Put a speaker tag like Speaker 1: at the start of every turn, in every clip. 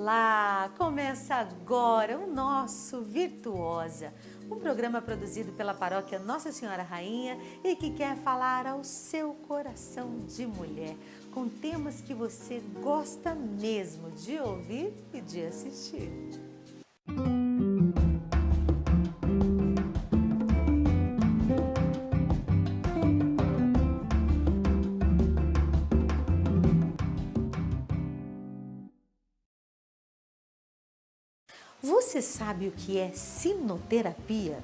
Speaker 1: Olá! Começa agora o nosso Virtuosa, um programa produzido pela paróquia Nossa Senhora Rainha e que quer falar ao seu coração de mulher, com temas que você gosta mesmo de ouvir e de assistir. Você sabe o que é sinoterapia?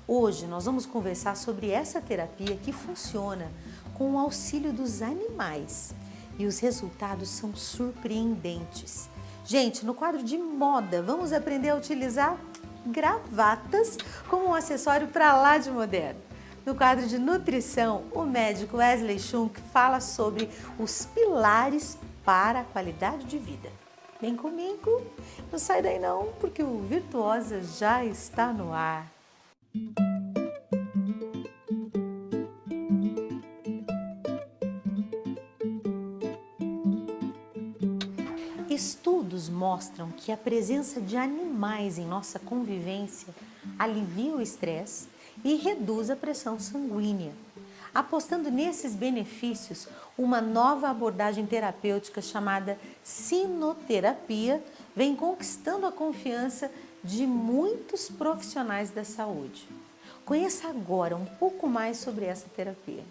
Speaker 1: Hoje nós vamos conversar sobre essa terapia que funciona com o auxílio dos animais e os resultados são surpreendentes. Gente, no quadro de moda, vamos aprender a utilizar gravatas como um acessório para lá de moderno. No quadro de nutrição, o médico Wesley Schunk fala sobre os pilares para a qualidade de vida. Vem comigo, não sai daí não, porque o Virtuosa já está no ar. Estudos mostram que a presença de animais em nossa convivência alivia o estresse e reduz a pressão sanguínea. Apostando nesses benefícios, uma nova abordagem terapêutica chamada sinoterapia vem conquistando a confiança de muitos profissionais da saúde. Conheça agora um pouco mais sobre essa terapia.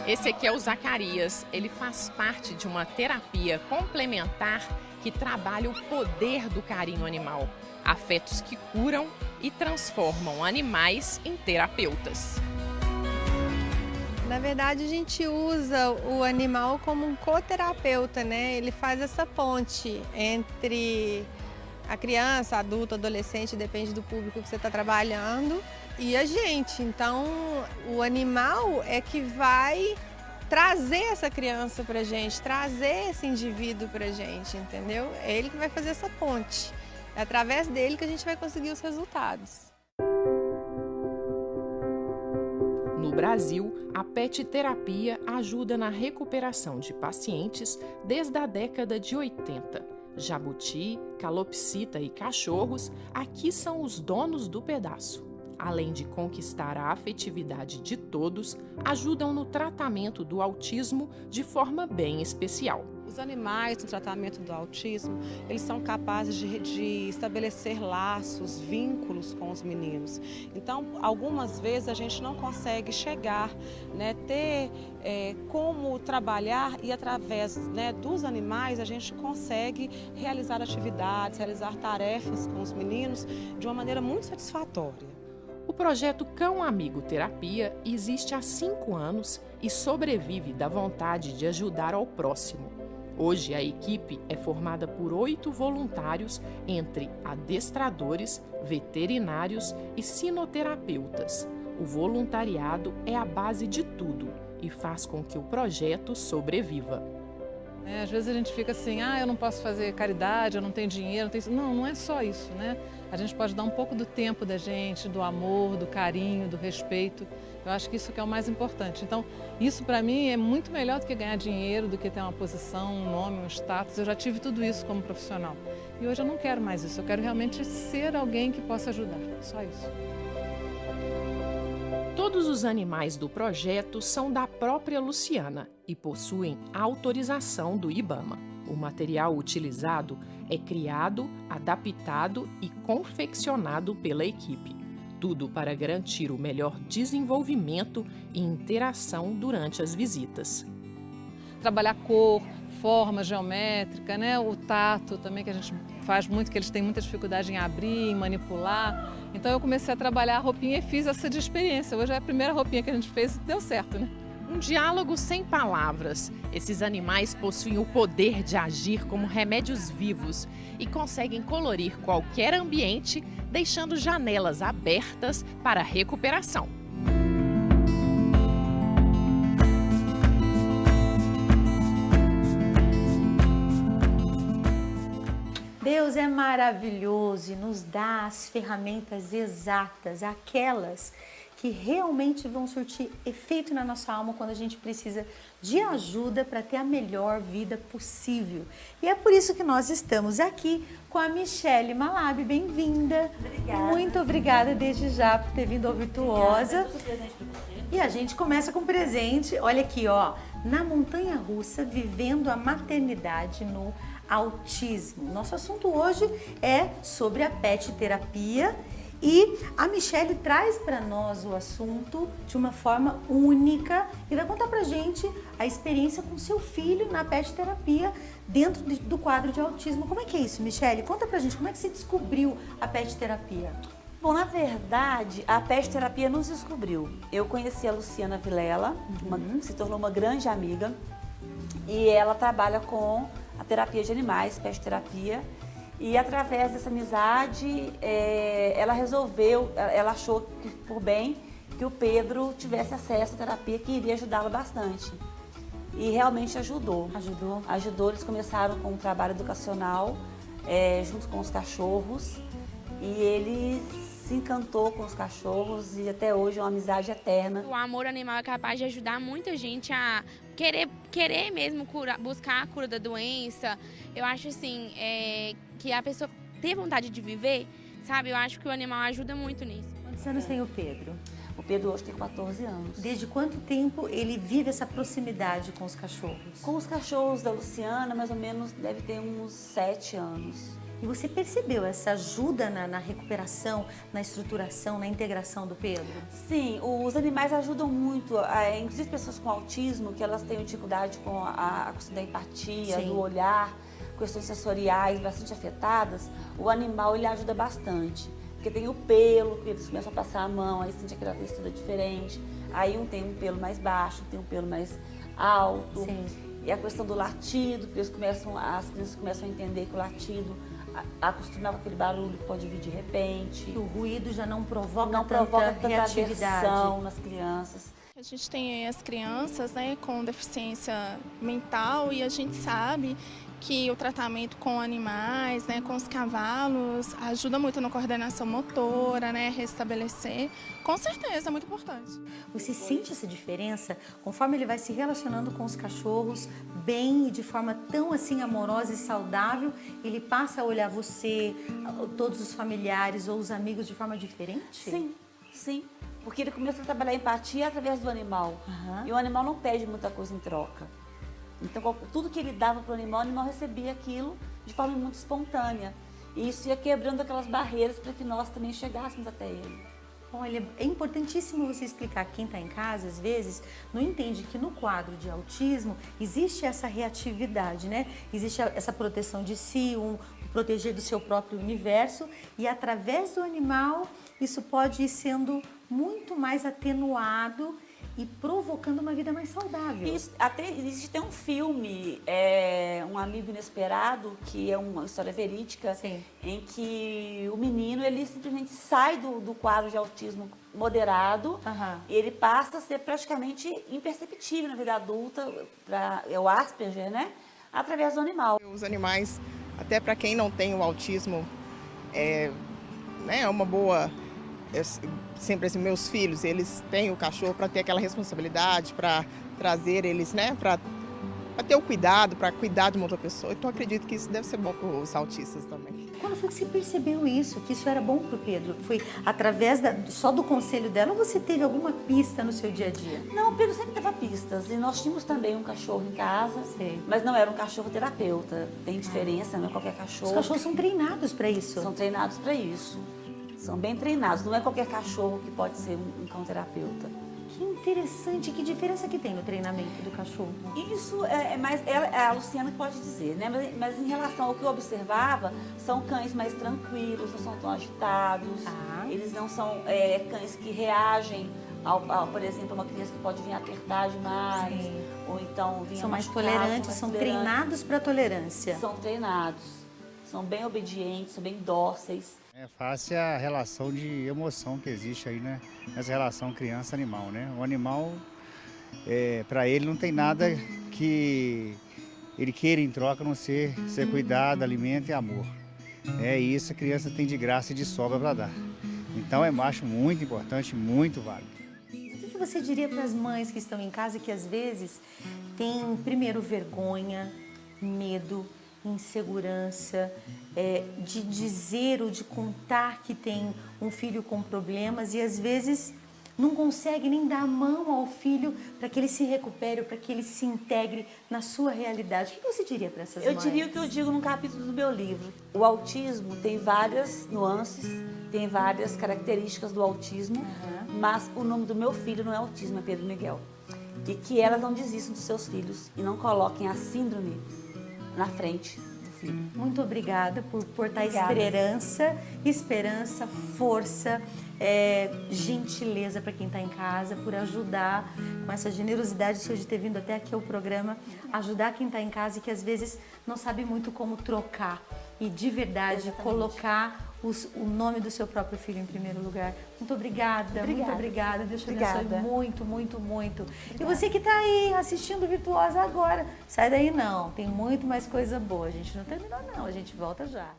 Speaker 2: Esse aqui é o Zacarias, ele faz parte de uma terapia complementar que trabalha o poder do carinho animal, afetos que curam e transformam animais em terapeutas.
Speaker 3: Na verdade, a gente usa o animal como um coterapeuta, né? Ele faz essa ponte entre a criança, adulto, adolescente, depende do público que você está trabalhando, e a gente. Então, o animal é que vai trazer essa criança pra gente, trazer esse indivíduo pra gente, entendeu? É ele que vai fazer essa ponte. É através dele que a gente vai conseguir os resultados.
Speaker 2: No Brasil, a pet terapia ajuda na recuperação de pacientes desde a década de 80. Jabuti, calopsita e cachorros aqui são os donos do pedaço. Além de conquistar a afetividade de todos, ajudam no tratamento do autismo de forma bem especial.
Speaker 4: Os animais no tratamento do autismo, eles são capazes de estabelecer laços, vínculos com os meninos. Então, algumas vezes a gente não consegue chegar, ter como trabalhar e através dos animais a gente consegue realizar atividades, realizar tarefas com os meninos de uma maneira muito satisfatória.
Speaker 2: O projeto Cão Amigo Terapia existe há 5 anos e sobrevive da vontade de ajudar ao próximo. Hoje, a equipe é formada por 8 voluntários, entre adestradores, veterinários e sinoterapeutas. O voluntariado é a base de tudo e faz com que o projeto sobreviva.
Speaker 5: Às vezes a gente fica assim, eu não posso fazer caridade, eu não tenho dinheiro, não é só isso, né? A gente pode dar um pouco do tempo da gente, do amor, do carinho, do respeito. Eu acho que isso que é o mais importante. Então, isso para mim é muito melhor do que ganhar dinheiro, do que ter uma posição, um nome, um status. Eu já tive tudo isso como profissional. E hoje eu não quero mais isso, eu quero realmente ser alguém que possa ajudar, só isso.
Speaker 2: Todos os animais do projeto são da própria Luciana e possuem autorização do IBAMA. O material utilizado é criado, adaptado e confeccionado pela equipe. Tudo para garantir o melhor desenvolvimento e interação durante as visitas.
Speaker 5: Trabalhar cor, forma geométrica, o tato também, que a gente faz muito, que eles têm muita dificuldade em abrir, em manipular. Então eu comecei a trabalhar a roupinha e fiz essa de experiência. Hoje é a primeira roupinha que a gente fez e deu certo, né?
Speaker 2: Um diálogo sem palavras. Esses animais possuem o poder de agir como remédios vivos e conseguem colorir qualquer ambiente, deixando janelas abertas para a recuperação.
Speaker 1: Deus é maravilhoso e nos dá as ferramentas exatas, aquelas que realmente vão surtir efeito na nossa alma quando a gente precisa de ajuda para ter a melhor vida possível. E é por isso que nós estamos aqui com a Michele Malab. Bem-vinda.
Speaker 6: Obrigada.
Speaker 1: Muito obrigada desde já por ter vindo ao Virtuosa.
Speaker 6: Obrigada, presente para você.
Speaker 1: E a gente começa com presente. Olha aqui, ó, na Montanha Russa, vivendo a maternidade no autismo. Nosso assunto hoje é sobre a pet terapia. E a Michele traz para nós o assunto de uma forma única e vai contar pra gente a experiência com seu filho na pet terapia dentro do quadro de autismo. Como é que é isso, Michele? Conta pra gente como é que você descobriu a pet terapia.
Speaker 6: Bom, na verdade, a pet terapia nos descobriu. Eu conheci a Luciana Vilela, que se tornou uma grande amiga, e ela trabalha com a terapia de animais, pet terapia. E através dessa amizade, ela achou que, por bem que o Pedro tivesse acesso à terapia, que iria ajudá-lo bastante. E realmente ajudou. Ajudou, eles começaram com um trabalho educacional, junto com os cachorros, e ele se encantou com os cachorros e até hoje é uma amizade eterna.
Speaker 7: O amor animal é capaz de ajudar muita gente a querer mesmo buscar a cura da doença. Eu acho assim, que a pessoa ter vontade de viver, sabe? Eu acho que o animal ajuda muito nisso.
Speaker 1: Quantos anos tem o Pedro?
Speaker 6: O Pedro hoje tem 14 anos.
Speaker 1: Desde quanto tempo ele vive essa proximidade com os cachorros?
Speaker 6: Com os cachorros da Luciana, mais ou menos, deve ter uns 7 anos.
Speaker 1: E você percebeu essa ajuda na recuperação, na estruturação, na integração do Pedro?
Speaker 6: Sim, os animais ajudam muito, inclusive pessoas com autismo, que elas têm dificuldade com a questão da empatia,
Speaker 1: Sim.
Speaker 6: do olhar, questões sensoriais bastante afetadas, o animal ele ajuda bastante. Porque tem o pelo, que eles começam a passar a mão, aí sente aquela textura diferente. Aí tem um pelo mais baixo, tem um pelo mais alto.
Speaker 1: Sim.
Speaker 6: E a questão do latido, que as crianças começam a entender que o latido acostumar com aquele barulho que pode vir de repente.
Speaker 1: Que o ruído já não provoca
Speaker 6: tanta
Speaker 1: reatividade
Speaker 6: aversão nas crianças.
Speaker 8: A gente tem as crianças, né, com deficiência mental e a gente sabe que o tratamento com animais, né, com os cavalos, ajuda muito na coordenação motora, né, restabelecer. Com certeza, é muito importante.
Speaker 1: Você sente essa diferença conforme ele vai se relacionando com os cachorros bem e de forma tão assim amorosa e saudável, ele passa a olhar você, todos os familiares ou os amigos de forma diferente?
Speaker 6: Sim, sim. Porque ele começa a trabalhar a empatia através do animal. E o animal não pede muita coisa em troca. Então, tudo que ele dava para o animal recebia aquilo de forma muito espontânea. E isso ia quebrando aquelas barreiras para que nós também chegássemos até ele.
Speaker 1: Olha, é importantíssimo você explicar. Quem está em casa, às vezes, não entende que no quadro de autismo existe essa reatividade, né? Existe essa proteção de si, proteger do seu próprio universo. E através do animal, isso pode ir sendo muito mais atenuado e provocando uma vida mais saudável.
Speaker 6: Existe um filme, Um Amigo Inesperado, que é uma história verídica,
Speaker 1: Sim.
Speaker 6: em que o menino ele simplesmente sai do quadro de autismo moderado e ele passa a ser praticamente imperceptível na vida adulta, é o Asperger, né? Através do animal.
Speaker 9: Os animais, até para quem não tem o autismo, é uma boa... sempre assim, meus filhos, eles têm o cachorro para ter aquela responsabilidade, para trazer eles, né, para ter o cuidado, para cuidar de uma outra pessoa. Então, acredito que isso deve ser bom para os autistas também.
Speaker 1: Quando foi que você percebeu isso, que isso era bom para o Pedro? Foi através só do conselho dela ou você teve alguma pista no seu dia a dia?
Speaker 6: Não, o Pedro sempre dava pistas. E nós tínhamos também um cachorro em casa,
Speaker 1: Sei.
Speaker 6: mas não era um cachorro terapeuta. Tem diferença, não é qualquer cachorro.
Speaker 1: Os cachorros são treinados para isso?
Speaker 6: São treinados para isso. São bem treinados. Não é qualquer cachorro que pode ser um cão terapeuta.
Speaker 1: Que interessante. Que diferença que tem no treinamento do cachorro?
Speaker 6: Isso é mais a Luciana que pode dizer, né? Mas em relação ao que eu observava, são cães mais tranquilos, não são tão agitados. Eles não são cães que reagem por exemplo, uma criança que pode vir apertar demais.
Speaker 1: Sim.
Speaker 6: Ou então vir
Speaker 1: São mais tolerantes, são treinados para tolerância.
Speaker 6: São treinados, são bem obedientes, são bem dóceis.
Speaker 10: É fácil a relação de emoção que existe aí, né? Essa relação criança-animal, né? O animal, para ele não tem nada que ele queira em troca, a não ser cuidado, alimento e amor. É isso a criança tem de graça e de sobra para dar. Então eu acho muito importante, muito válido.
Speaker 1: O que você diria para as mães que estão em casa e que às vezes têm primeiro vergonha, medo, insegurança, de dizer ou de contar que tem um filho com problemas e às vezes não consegue nem dar a mão ao filho para que ele se recupere, para que ele se integre na sua realidade? O que você diria para essas mães?
Speaker 6: Eu diria o que eu digo no capítulo do meu livro. O autismo tem várias nuances, tem várias características do autismo, mas o nome do meu filho não é autismo, é Pedro Miguel. E que elas não desistam dos seus filhos e não coloquem a síndrome na frente do filho.
Speaker 1: Muito obrigada por portar esperança, força, gentileza para quem está em casa, por ajudar com essa generosidade sua de ter vindo até aqui ao programa, ajudar quem está em casa e que às vezes não sabe muito como trocar e de verdade colocar o nome do seu próprio filho em primeiro lugar. Muito obrigada. Muito obrigada. Deus te abençoe muito, muito, muito. Obrigada. E você que está aí assistindo Virtuosa agora, sai daí não, tem muito mais coisa boa. A gente não terminou não, a gente volta já.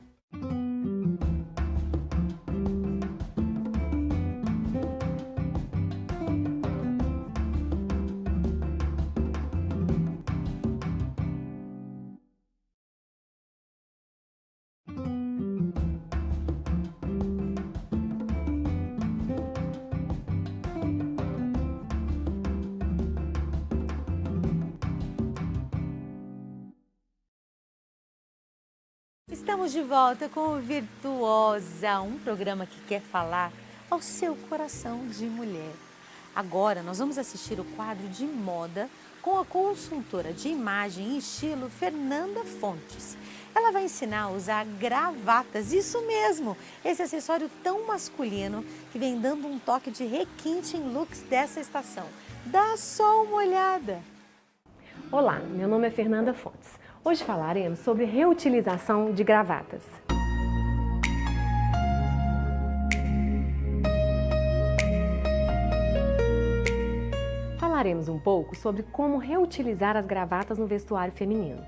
Speaker 1: Estamos de volta com o Virtuosa, um programa que quer falar ao seu coração de mulher. Agora nós vamos assistir o quadro de moda com a consultora de imagem e estilo Fernanda Fontes. Ela vai ensinar a usar gravatas, isso mesmo, esse acessório tão masculino que vem dando um toque de requinte em looks dessa estação. Dá só uma olhada.
Speaker 11: Olá, meu nome é Fernanda Fontes. Hoje falaremos sobre reutilização de gravatas. Falaremos um pouco sobre como reutilizar as gravatas no vestuário feminino.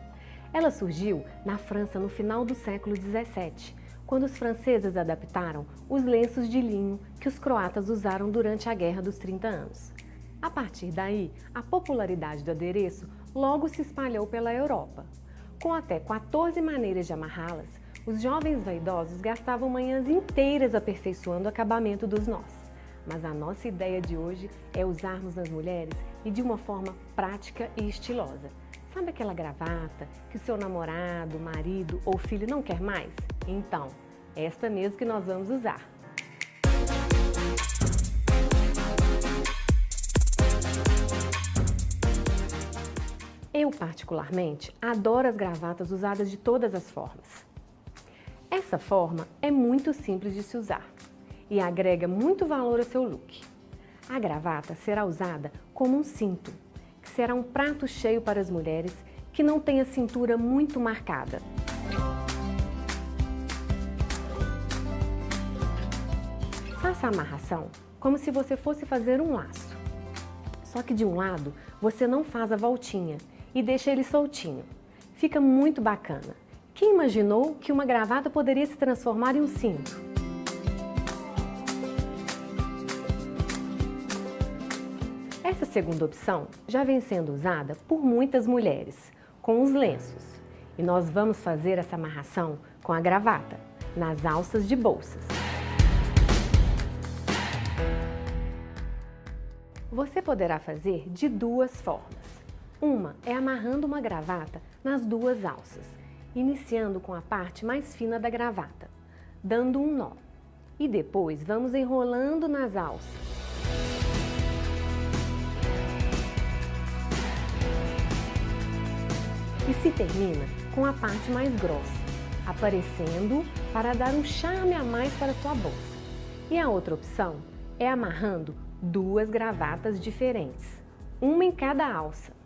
Speaker 11: Ela surgiu na França no final do século XVII, quando os franceses adaptaram os lenços de linho que os croatas usaram durante a Guerra dos 30 Anos. A partir daí, a popularidade do adereço logo se espalhou pela Europa. Com até 14 maneiras de amarrá-las, os jovens vaidosos gastavam manhãs inteiras aperfeiçoando o acabamento dos nós. Mas a nossa ideia de hoje é usarmos nas mulheres e de uma forma prática e estilosa. Sabe aquela gravata que o seu namorado, marido ou filho não quer mais? Então, esta mesmo que nós vamos usar. Eu, particularmente, adoro as gravatas usadas de todas as formas. Essa forma é muito simples de se usar e agrega muito valor ao seu look. A gravata será usada como um cinto, que será um prato cheio para as mulheres que não têm a cintura muito marcada. Faça a amarração como se você fosse fazer um laço. Só que de um lado você não faz a voltinha e deixa ele soltinho. Fica muito bacana. Quem imaginou que uma gravata poderia se transformar em um cinto? Essa segunda opção já vem sendo usada por muitas mulheres, com os lenços. E nós vamos fazer essa amarração com a gravata, nas alças de bolsas. Você poderá fazer de duas formas. Uma é amarrando uma gravata nas duas alças, iniciando com a parte mais fina da gravata, dando um nó. E depois vamos enrolando nas alças. E se termina com a parte mais grossa, aparecendo para dar um charme a mais para sua bolsa. E a outra opção é amarrando duas gravatas diferentes, uma em cada alça.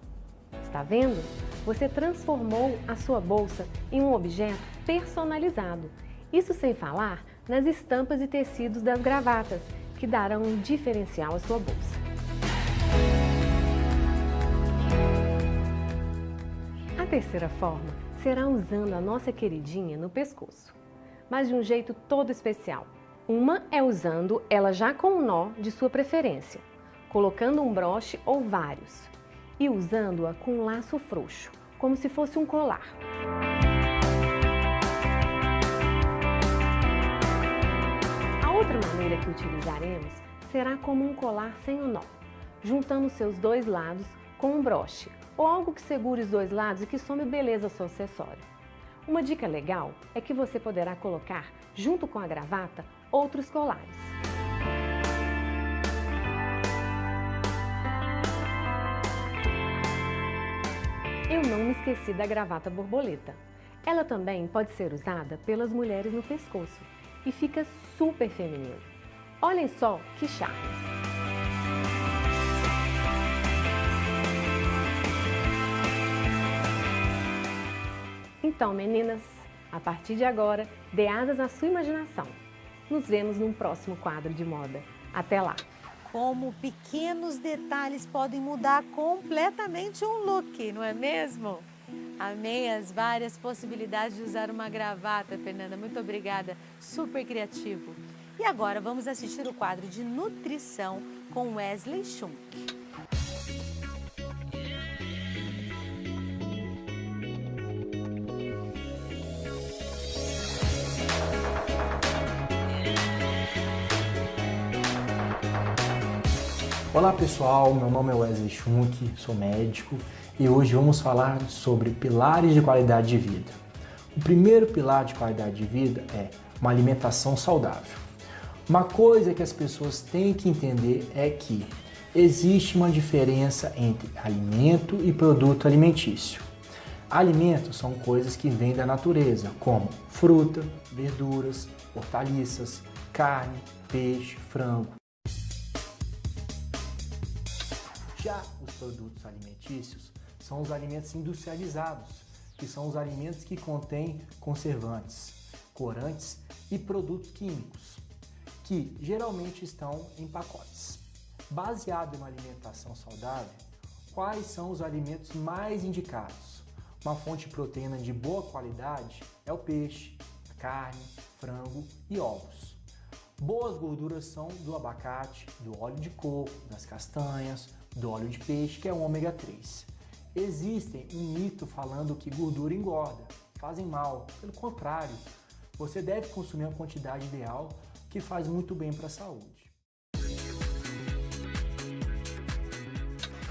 Speaker 11: Está vendo? Você transformou a sua bolsa em um objeto personalizado. Isso sem falar nas estampas e tecidos das gravatas, que darão um diferencial à sua bolsa. A terceira forma será usando a nossa queridinha no pescoço, mas de um jeito todo especial. Uma é usando ela já com um nó de sua preferência, colocando um broche ou vários, e usando-a com um laço frouxo, como se fosse um colar. A outra maneira que utilizaremos será como um colar sem o nó, juntando seus dois lados com um broche, ou algo que segure os dois lados e que some beleza ao seu acessório. Uma dica legal é que você poderá colocar, junto com a gravata, outros colares. Eu não me esqueci da gravata borboleta. Ela também pode ser usada pelas mulheres no pescoço e fica super feminino. Olhem só que charme! Então, meninas, a partir de agora, dê asas à sua imaginação. Nos vemos num próximo quadro de moda. Até lá!
Speaker 1: Como pequenos detalhes podem mudar completamente um look, não é mesmo? Amei as várias possibilidades de usar uma gravata, Fernanda. Muito obrigada, super criativo. E agora vamos assistir o quadro de nutrição com Wesley Schunk.
Speaker 12: Olá pessoal, meu nome é Wesley Schunk, sou médico e hoje vamos falar sobre pilares de qualidade de vida. O primeiro pilar de qualidade de vida é uma alimentação saudável. Uma coisa que as pessoas têm que entender é que existe uma diferença entre alimento e produto alimentício. Alimentos são coisas que vêm da natureza, como fruta, verduras, hortaliças, carne, peixe, frango. Já os produtos alimentícios são os alimentos industrializados, que são os alimentos que contêm conservantes, corantes e produtos químicos, que geralmente estão em pacotes. Baseado em uma alimentação saudável, quais são os alimentos mais indicados? Uma fonte de proteína de boa qualidade é o peixe, a carne, frango e ovos. Boas gorduras são do abacate, do óleo de coco, das castanhas, do óleo de peixe, que é o ômega 3. Existem um mito falando que gordura engorda, fazem mal. Pelo contrário, você deve consumir a quantidade ideal que faz muito bem para a saúde.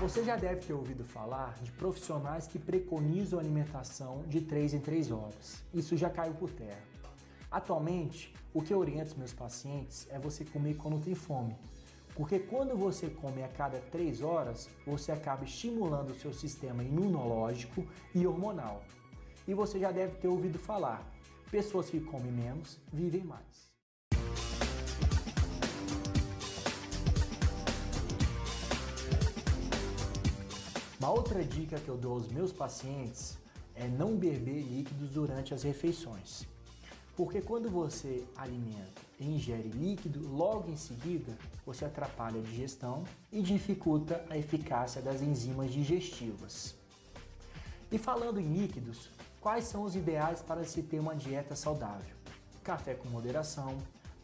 Speaker 12: Você já deve ter ouvido falar de profissionais que preconizam a alimentação de 3 em 3 horas. Isso já caiu por terra. Atualmente, o que eu oriento os meus pacientes é você comer quando tem fome. Porque quando você come a cada 3 horas, você acaba estimulando o seu sistema imunológico e hormonal. E você já deve ter ouvido falar, pessoas que comem menos vivem mais. Uma outra dica que eu dou aos meus pacientes é não beber líquidos durante as refeições. Porque quando você alimenta e ingere líquido, logo em seguida você atrapalha a digestão e dificulta a eficácia das enzimas digestivas. E falando em líquidos, quais são os ideais para se ter uma dieta saudável? Café com moderação,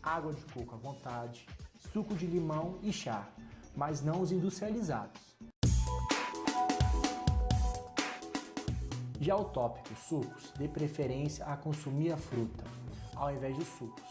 Speaker 12: água de coco à vontade, suco de limão e chá, mas não os industrializados. Já o tópico sucos, dê preferência a consumir a fruta, ao invés de sucos,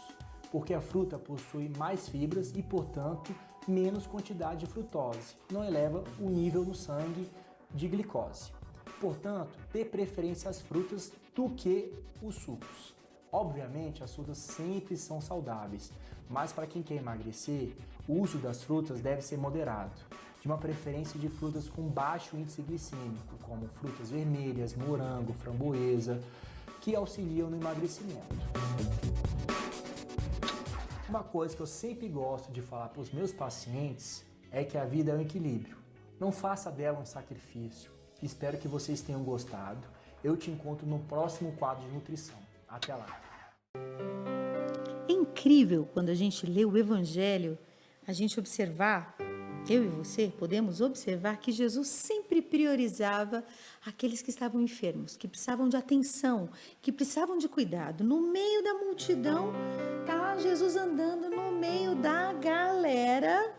Speaker 12: porque a fruta possui mais fibras e, portanto, menos quantidade de frutose, não eleva o nível no sangue de glicose. Portanto, dê preferência às frutas do que os sucos. Obviamente, as frutas sempre são saudáveis, mas para quem quer emagrecer, o uso das frutas deve ser moderado, de uma preferência de frutas com baixo índice glicêmico, como frutas vermelhas, morango, framboesa, que auxiliam no emagrecimento. Uma coisa que eu sempre gosto de falar para os meus pacientes é que a vida é um equilíbrio. Não faça dela um sacrifício. Espero que vocês tenham gostado. Eu te encontro no próximo quadro de nutrição. Até lá!
Speaker 1: É incrível quando a gente lê o Evangelho, a gente observar, eu e você podemos observar que Jesus sempre priorizava aqueles que estavam enfermos, que precisavam de atenção, que precisavam de cuidado. No meio da multidão, está Jesus andando no meio da galera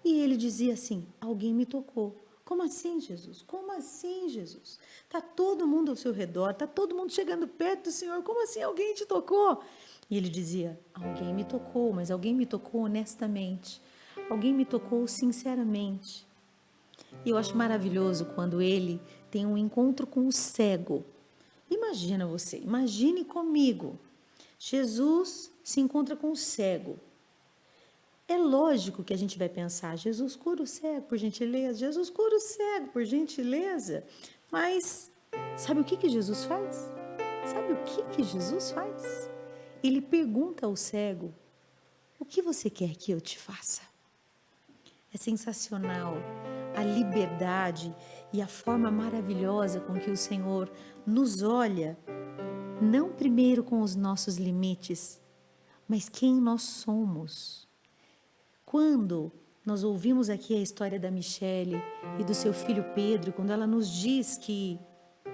Speaker 1: e ele dizia assim: alguém me tocou. Como assim, Jesus? Como assim, Jesus? Está todo mundo ao seu redor, está todo mundo chegando perto do Senhor, como assim alguém te tocou? E ele dizia: alguém me tocou, mas alguém me tocou honestamente, alguém me tocou sinceramente. E eu acho maravilhoso quando ele tem um encontro com o cego. Imagina você, imagine comigo, Jesus se encontra com o cego. É lógico que a gente vai pensar: Jesus cura o cego, por gentileza. Jesus cura o cego, por gentileza. Mas sabe o que Jesus faz? Sabe o que Jesus faz? Ele pergunta ao cego: o que você quer que eu te faça? É sensacional a liberdade e a forma maravilhosa com que o Senhor nos olha, não primeiro com os nossos limites, mas quem nós somos. Quando nós ouvimos aqui a história da Michele e do seu filho Pedro, quando ela nos diz que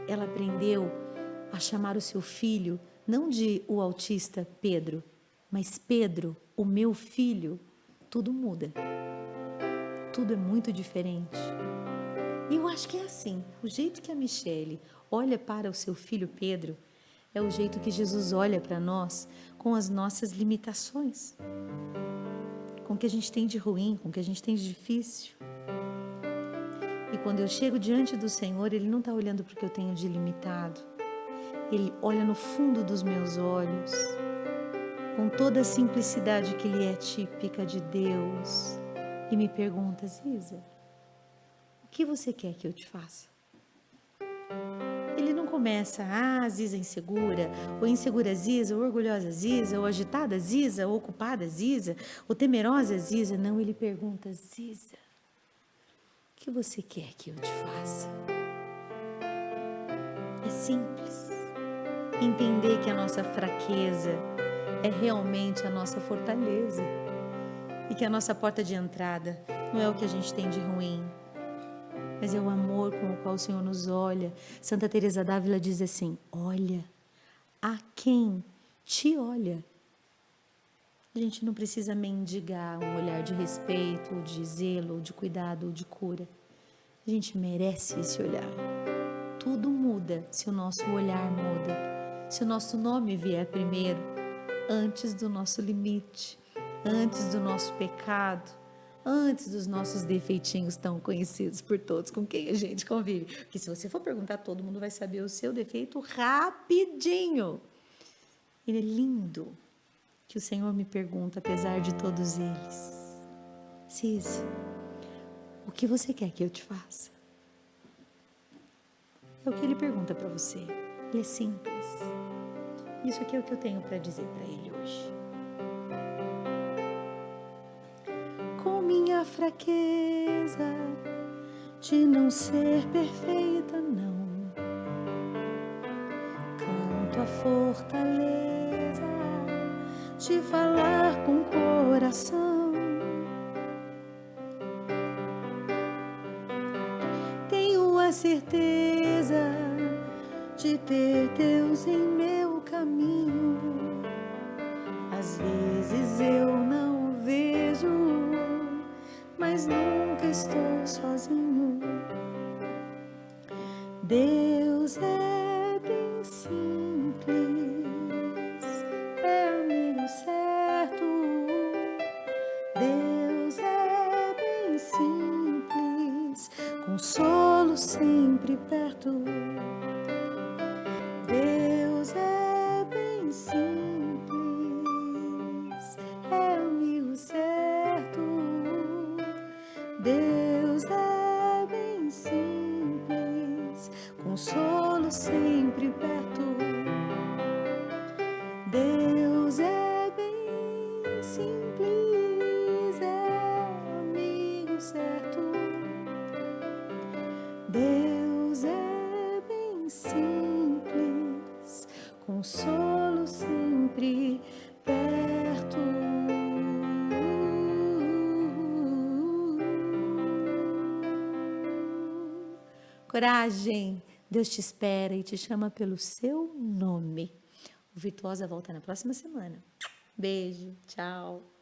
Speaker 1: ela aprendeu a chamar o seu filho, não de o autista Pedro, mas Pedro, o meu filho, tudo muda. Tudo é muito diferente. E eu acho que é assim, o jeito que a Michele olha para o seu filho Pedro, é o jeito que Jesus olha para nós com as nossas limitações. Com o que a gente tem de ruim, com o que a gente tem de difícil. E quando eu chego diante do Senhor, Ele não está olhando para o que eu tenho de limitado. Ele olha no fundo dos meus olhos, com toda a simplicidade que lhe é típica de Deus, e me pergunta: Ziza, o que você quer que eu te faça? Ele não começa: Ziza insegura, ou insegura Ziza, ou orgulhosa Ziza, ou agitada Ziza, ou ocupada Ziza, ou temerosa Ziza. Não, ele pergunta: Ziza, o que você quer que eu te faça? É simples. Entender que a nossa fraqueza é realmente a nossa fortaleza. E que a nossa porta de entrada não é o que a gente tem de ruim, mas é o amor com o qual o Senhor nos olha. Santa Teresa d'Ávila diz assim: olha a quem te olha. A gente não precisa mendigar um olhar de respeito, ou de zelo, ou de cuidado, ou de cura. A gente merece esse olhar. Tudo muda se o nosso olhar muda, se o nosso nome vier primeiro, antes do nosso limite, antes do nosso pecado, antes dos nossos defeitinhos tão conhecidos por todos com quem a gente convive. Porque se você for perguntar, todo mundo vai saber o seu defeito rapidinho. E é lindo que o Senhor me pergunta, apesar de todos eles: Ziza, o que você quer que eu te faça? É o que Ele pergunta para você. Ele é simples. Isso aqui é o que eu tenho para dizer para Ele hoje. Com minha fraqueza de não ser perfeita, não, canto a fortaleza de falar com o coração. Tenho a certeza de ter Deus em meu caminho. Às vezes eu não vejo, mas nunca estou sozinho. Deus é bem simples, é amigo certo. Deus é bem simples, consolo sempre perto. Deus é bem simples, é amigo certo. Deus é bem simples, consolo sempre perto. Deus é bem simples, é amigo certo. Deus é bem simples, consolo sempre perto. Coragem, Deus te espera e te chama pelo seu nome. O Virtuosa volta na próxima semana. Beijo, tchau.